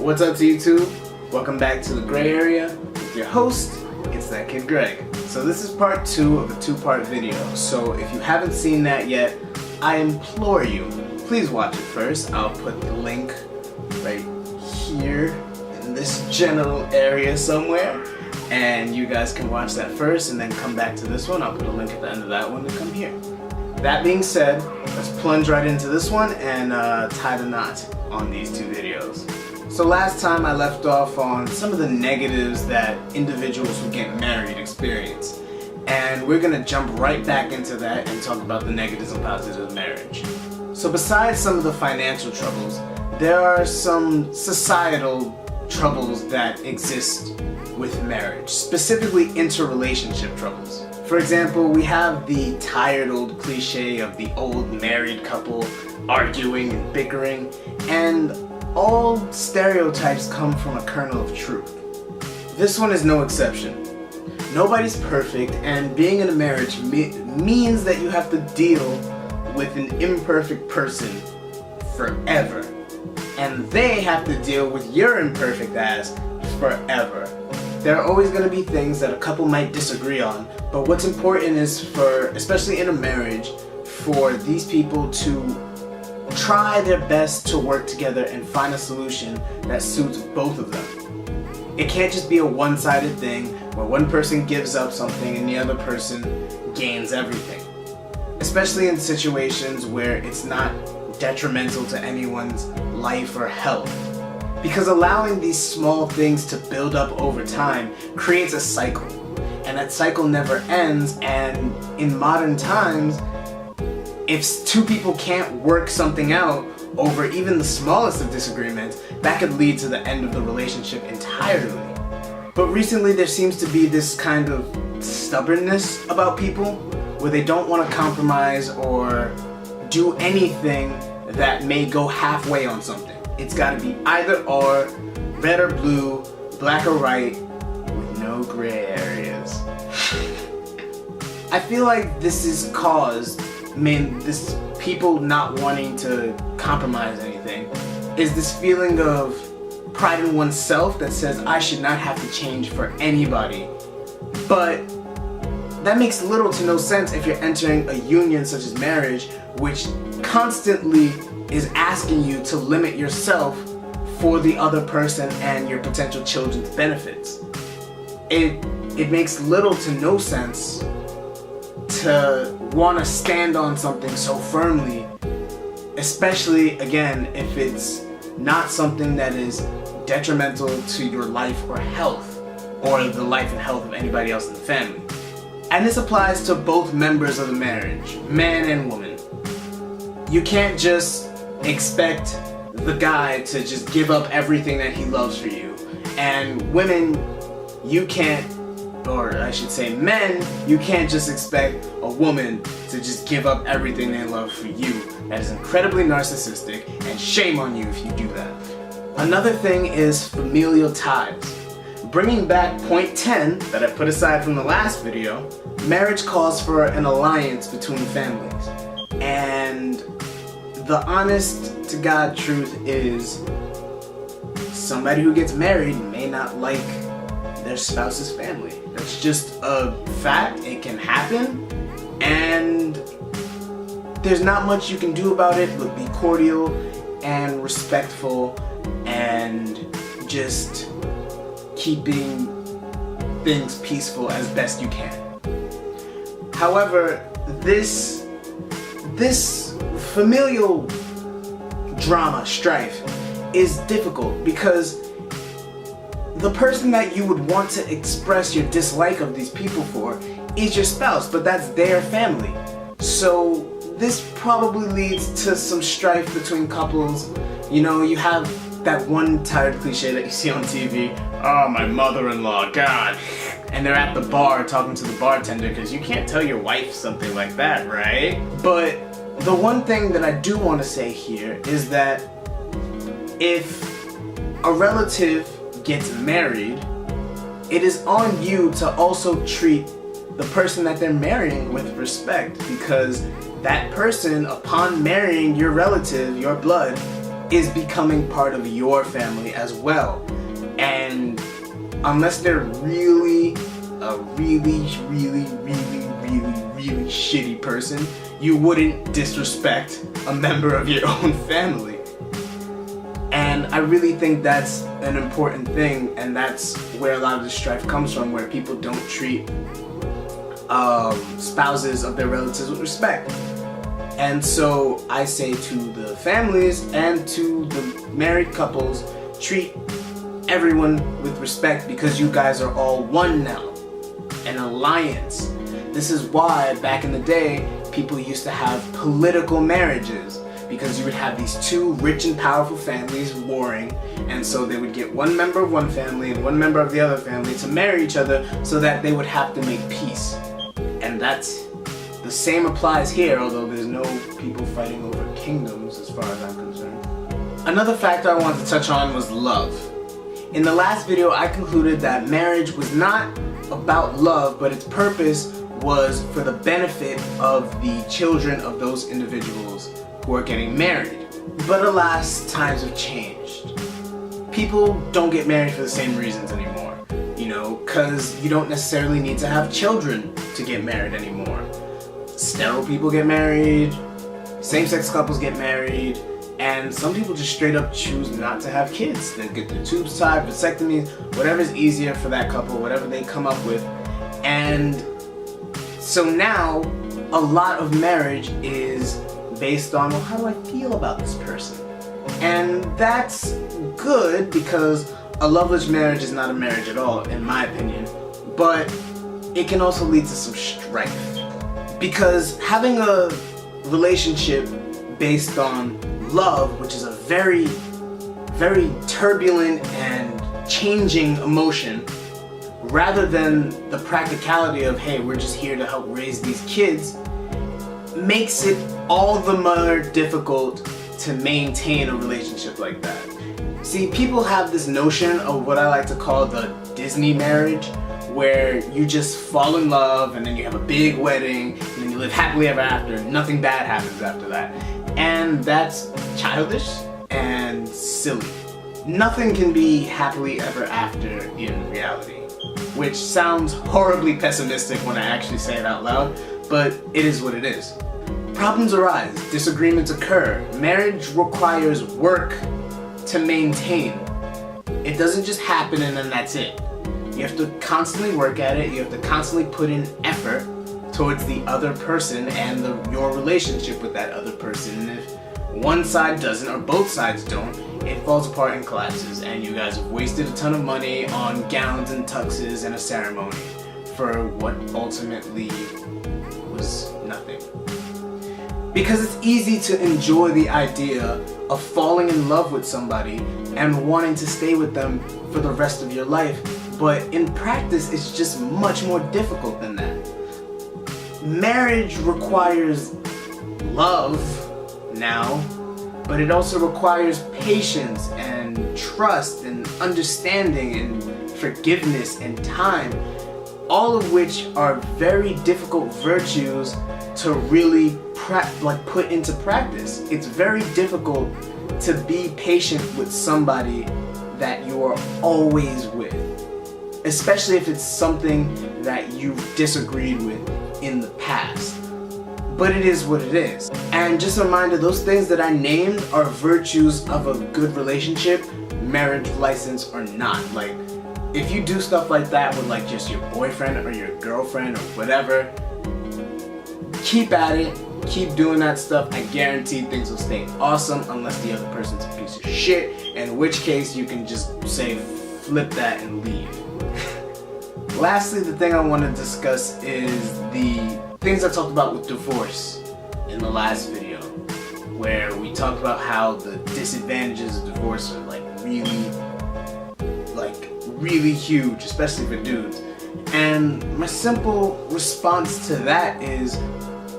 What's up, YouTube? Welcome back to the Gray Area with your host, It's That Kid Greg. So this is part 2 of a 2-part video. So if you haven't seen that yet, I implore you, please watch it first. I'll put the link right here in this general area somewhere. And you guys can watch that first and then come back to this one. I'll put a link at the end of that one to come here. That being said, let's plunge right into this one and tie the knot on these 2 videos. So last time I left off on some of the negatives that individuals who get married experience. And we're gonna jump right back into that and talk about the negatives and positives of marriage. So besides some of the financial troubles, there are some societal troubles that exist with marriage, specifically interrelationship troubles. For example, we have the tired old cliche of the old married couple arguing and bickering, and all stereotypes come from a kernel of truth. This one is no exception. Nobody's perfect, and being in a marriage means that you have to deal with an imperfect person forever. And they have to deal with your imperfect ass forever. There are always going to be things that a couple might disagree on, but what's important is for, especially in a marriage, for these people to try their best to work together and find a solution that suits both of them. It can't just be a one-sided thing where one person gives up something and the other person gains everything. Especially in situations where it's not detrimental to anyone's life or health. Because allowing these small things to build up over time creates a cycle. And that cycle never ends, and in modern times, if 2 people can't work something out over even the smallest of disagreements, that could lead to the end of the relationship entirely. But recently there seems to be this kind of stubbornness about people where they don't want to compromise or do anything that may go halfway on something. It's got to be either or, red or blue, black or white, with no gray areas. I feel like this is caused, this people not wanting to compromise anything, is this feeling of pride in oneself that says I should not have to change for anybody. But that makes little to no sense if you're entering a union such as marriage, which constantly is asking you to limit yourself for the other person and your potential children's benefits. It makes little to no sense to want to stand on something so firmly, especially, again, if it's not something that is detrimental to your life or health, or the life and health of anybody else in the family. And this applies to both members of the marriage, man and woman. You can't just expect the guy to just give up everything that he loves for you. And women, you can't, or I should say men, you can't just expect a woman to just give up everything they love for you. That is incredibly narcissistic, and shame on you if you do that. Another thing is familial ties. Bringing back point 10 that I put aside from the last video, marriage calls for an alliance between families. And the honest to God truth is, somebody who gets married may not like their spouse's family. That's just a fact. It can happen, and there's not much you can do about it but be cordial and respectful and just keeping things peaceful as best you can. However, this familial drama, strife, is difficult because the person that you would want to express your dislike of these people for is your spouse, but that's their family. So this probably leads to some strife between couples. You know, you have that one tired cliche that you see on TV, oh, my mother-in-law, God. And they're at the bar talking to the bartender, because you can't tell your wife something like that, right? But the one thing that I do want to say here is that if a relative gets married, it is on you to also treat the person that they're marrying with respect, because that person, upon marrying your relative, your blood, is becoming part of your family as well. And unless they're really a really shitty person, you wouldn't disrespect a member of your own family. And I really think that's an important thing, and that's where a lot of the strife comes from, where people don't treat spouses of their relatives with respect. And so I say to the families and to the married couples, treat everyone with respect, because you guys are all one now, an alliance. This is why back in the day people used to have political marriages, because you would have these two rich and powerful families warring, and so they would get one member of one family and one member of the other family to marry each other so that they would have to make peace. And that's the same applies here, although there's no people fighting over kingdoms as far as I'm concerned. Another factor I wanted to touch on was love. In the last video I concluded that marriage was not about love, but its purpose was for the benefit of the children of those individuals who are getting married. But alas, times have changed. People don't get married for the same reasons anymore, because you don't necessarily need to have children to get married anymore. Sterile people get married, same-sex couples get married, and some people just straight up choose not to have kids. They get their tubes tied, vasectomies, whatever's easier for that couple, whatever they come up with. And so now a lot of marriage is based on, well, how do I feel about this person? And that's good, because a loveless marriage is not a marriage at all, in my opinion. But it can also lead to some strife, because having a relationship based on love, which is a very turbulent and changing emotion, rather than the practicality of, hey, we're just here to help raise these kids, makes it all the more difficult to maintain a relationship like that. See, people have this notion of what I like to call the Disney marriage, where you just fall in love and then you have a big wedding and then you live happily ever after. Nothing bad happens after that. And that's childish and silly. Nothing can be happily ever after in reality, which sounds horribly pessimistic when I actually say it out loud, but it is what it is. Problems arise, disagreements occur. Marriage requires work to maintain. It doesn't just happen and then that's it. You have to constantly work at it, you have to constantly put in effort towards the other person and your relationship with that other person. And if one side doesn't, or both sides don't, it falls apart and collapses, and you guys have wasted a ton of money on gowns and tuxes and a ceremony for what ultimately was nothing. Because it's easy to enjoy the idea of falling in love with somebody and wanting to stay with them for the rest of your life, but in practice it's just much more difficult than that. Marriage requires love now, but it also requires patience and trust and understanding and forgiveness and time, all of which are very difficult virtues to really put into practice. It's very difficult to be patient with somebody that you are always with, especially if it's something that you've disagreed with in the past. But it is what it is. And just a reminder, those things that I named are virtues of a good relationship, marriage license or not. Like, if you do stuff like that with like just your boyfriend or your girlfriend or whatever, keep at it, keep doing that stuff. I guarantee things will stay awesome, unless the other person's a piece of shit, in which case you can just say flip that and leave. Lastly, the thing I want to discuss is the things I talked about with divorce in the last video, where we talked about how the disadvantages of divorce are really huge, especially for dudes. And my simple response to that is,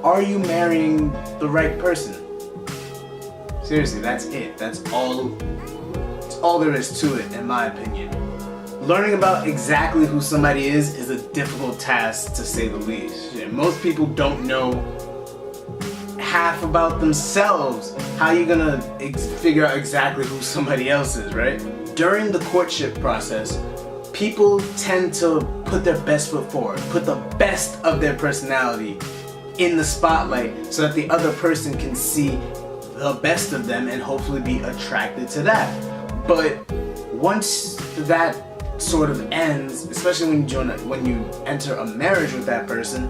are you marrying the right person? Seriously, that's it. That's all there is to it, in my opinion. Learning about exactly who somebody is a difficult task, to say the least. Most people don't know half about themselves, how are you gonna figure out exactly who somebody else is, right? During the courtship process, people tend to put their best foot forward, put the best of their personality in the spotlight so that the other person can see the best of them and hopefully be attracted to that. But once that sort of ends, especially when you enter a marriage with that person,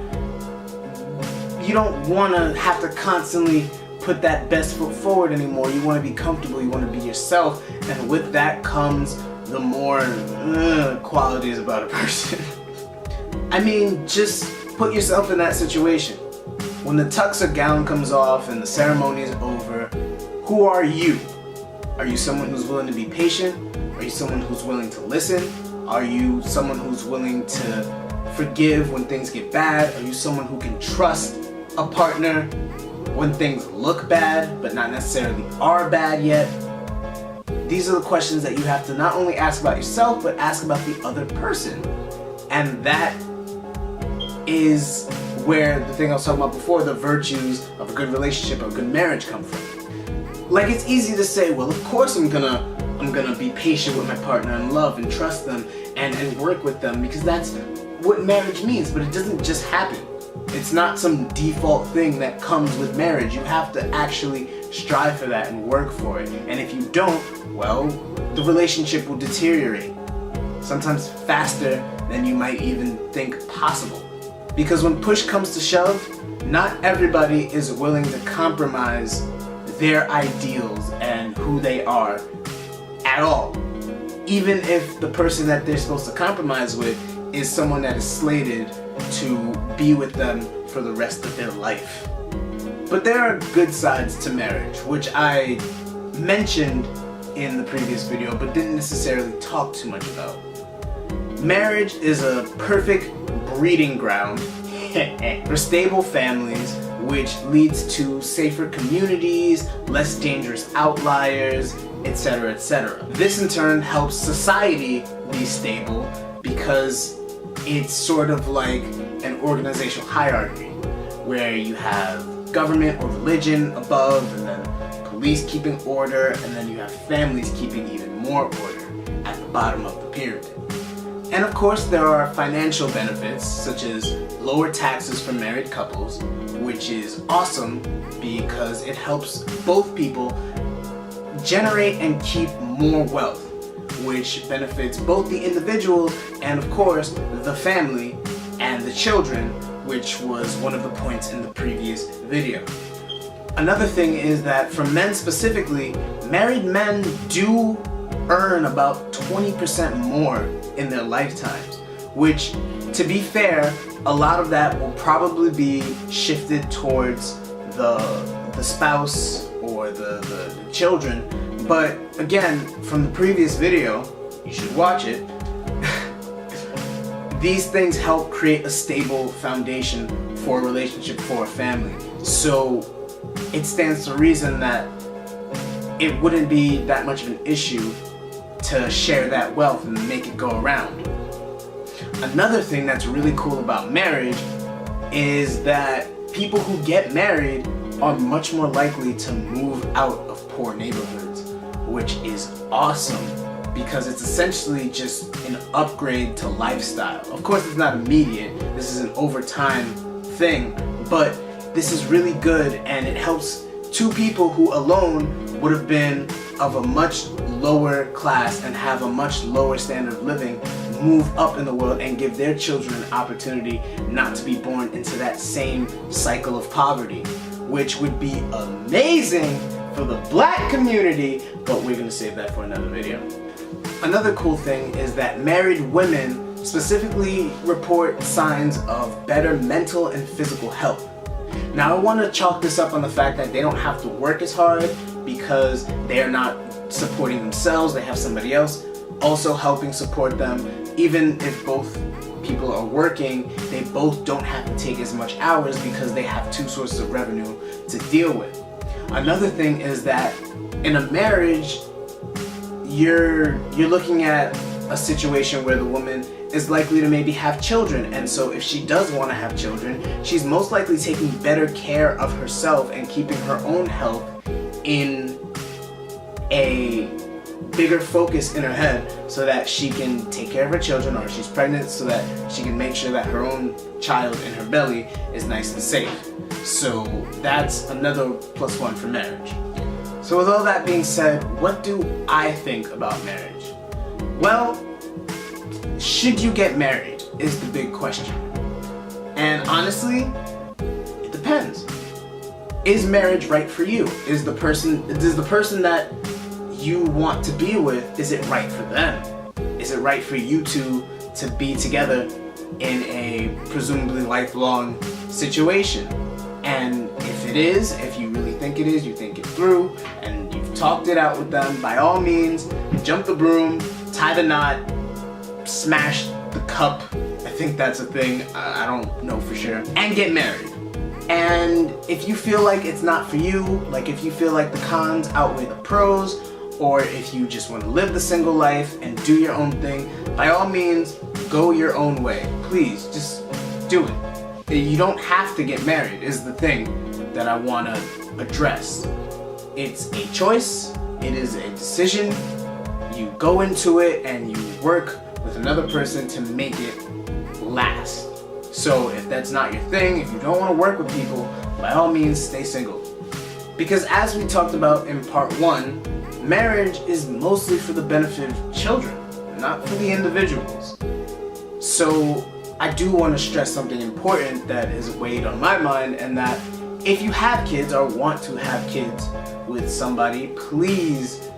you don't want to have to constantly put that best foot forward anymore. You want to be comfortable, you want to be yourself, and with that comes the more qualities about a person. I mean, just put yourself in that situation. When the tux or gown comes off and the ceremony is over, who are you? Are you someone who's willing to be patient? Are you someone who's willing to listen? Are you someone who's willing to forgive when things get bad? Are you someone who can trust a partner when things look bad but not necessarily are bad yet? These are the questions that you have to not only ask about yourself but ask about the other person. And that is where the thing I was talking about before, the virtues of a good relationship, of a good marriage, come from. Like, it's easy to say, well, of course I'm gonna be patient with my partner and love and trust them and work with them, because that's what marriage means. But it doesn't just happen. It's not some default thing that comes with marriage. You have to actually strive for that and work for it. And if you don't, well, the relationship will deteriorate. Sometimes faster than you might even think possible. Because when push comes to shove, not everybody is willing to compromise their ideals and who they are at all. Even if the person that they're supposed to compromise with is someone that is slated to be with them for the rest of their life. But there are good sides to marriage, which I mentioned in the previous video but didn't necessarily talk too much about. Marriage is a perfect breeding ground for stable families, which leads to safer communities, less dangerous outliers, etc., etc. This in turn helps society be stable because it's sort of like an organizational hierarchy where you have government or religion above, and then police keeping order, and then you have families keeping even more order at the bottom of the pyramid. And of course there are financial benefits, such as lower taxes for married couples, which is awesome because it helps both people generate and keep more wealth, which benefits both the individuals and of course the family and the children, which was one of the points in the previous video. Another thing is that for men specifically, married men do earn about 20% more in their lifetimes, which, to be fair, a lot of that will probably be shifted towards the spouse or the children. But again, from the previous video, you should watch it, these things help create a stable foundation for a relationship, for a family. So it stands to reason that it wouldn't be that much of an issue to share that wealth and make it go around. Another thing that's really cool about marriage is that people who get married are much more likely to move out of poor neighborhoods, which is awesome because it's essentially just an upgrade to lifestyle. Of course, it's not immediate, this is an overtime thing, but this is really good, and it helps two people who alone would have been of a much lower class and have a much lower standard of living move up in the world and give their children an opportunity not to be born into that same cycle of poverty, which would be amazing for the black community, but we're gonna save that for another video. Another cool thing is that married women specifically report signs of better mental and physical health. Now I want to chalk this up on the fact that they don't have to work as hard because they are not supporting themselves, they have somebody else also helping support them. Even if both people are working, they both don't have to take as much hours because they have two sources of revenue to deal with. Another thing is that in a marriage, you're looking at a situation where the woman is likely to maybe have children, and so if she does want to have children, she's most likely taking better care of herself and keeping her own health in a bigger focus in her head so that she can take care of her children, or if she's pregnant, so that she can make sure that her own child in her belly is nice and safe. So that's another +1 for marriage. So with all that being said, what do I think about marriage? Well, should you get married is the big question. And honestly, it depends. Is marriage right for you? Does the person that you want to be with, is it right for them? Is it right for you two to be together in a presumably lifelong situation? And if it is, if you really think it is, you think it through, and you've talked it out with them, by all means, jump the broom, tie the knot, smash the cup, I think that's a thing, I don't know for sure, and get married. And if you feel like it's not for you, like if you feel like the cons outweigh the pros, or if you just want to live the single life and do your own thing, by all means, go your own way. Please, just do it. You don't have to get married, is the thing that I want to address. It's a choice, it is a decision. You go into it and you work with another person to make it last. So if that's not your thing, if you don't want to work with people, by all means, stay single. Because as we talked about in part 1, marriage is mostly for the benefit of children, not for the individuals. So I do want to stress something important that has weighed on my mind, and that if you have kids or want to have kids with somebody, please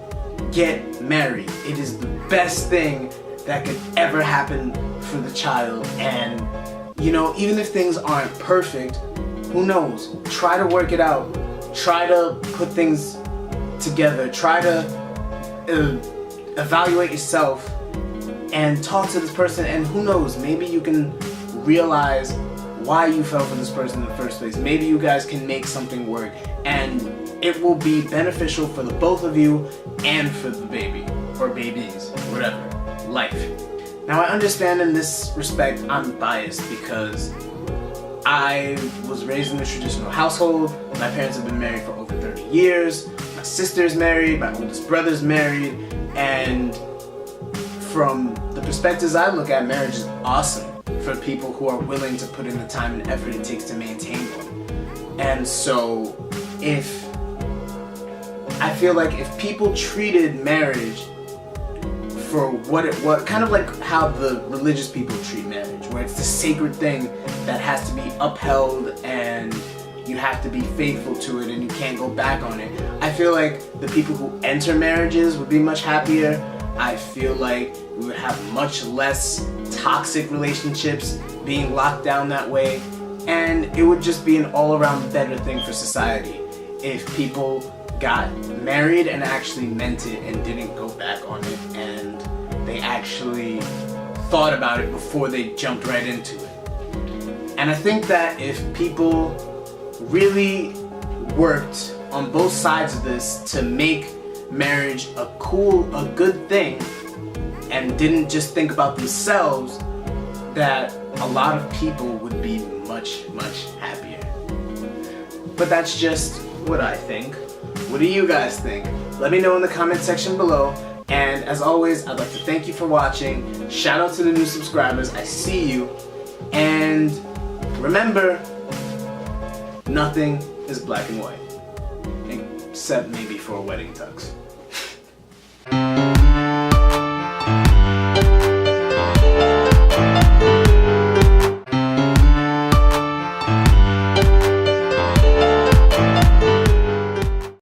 get married. It is the best thing that could ever happen for the child. And you know, even if things aren't perfect, who knows? Try to work it out. Try to put things together. Try to evaluate yourself and talk to this person, and who knows, maybe you can realize why you fell for this person in the first place. Maybe you guys can make something work, and it will be beneficial for the both of you and for the baby, or babies, whatever, life. Now I understand in this respect I'm biased because I was raised in a traditional household. My parents have been married for over 30 years. My sister's married, my oldest brother's married, and from the perspectives I look at, marriage is awesome for people who are willing to put in the time and effort it takes to maintain one. And so I feel like if people treated marriage for what it was, kind of like how the religious people treat marriage, where it's the sacred thing that has to be upheld and you have to be faithful to it and you can't go back on it. I feel like the people who enter marriages would be much happier. I feel like we would have much less toxic relationships being locked down that way, and it would just be an all-around better thing for society if people got married and actually meant it and didn't go back on it, and they actually thought about it before they jumped right into it. And I think that if people really worked on both sides of this to make marriage a good thing and didn't just think about themselves, that a lot of people would be much, much happier. But that's just what I think. What do you guys think? Let me know in the comment section below. And as always, I'd like to thank you for watching. Shout out to the new subscribers. I see you. And remember, nothing is black and white. Except maybe for wedding tux.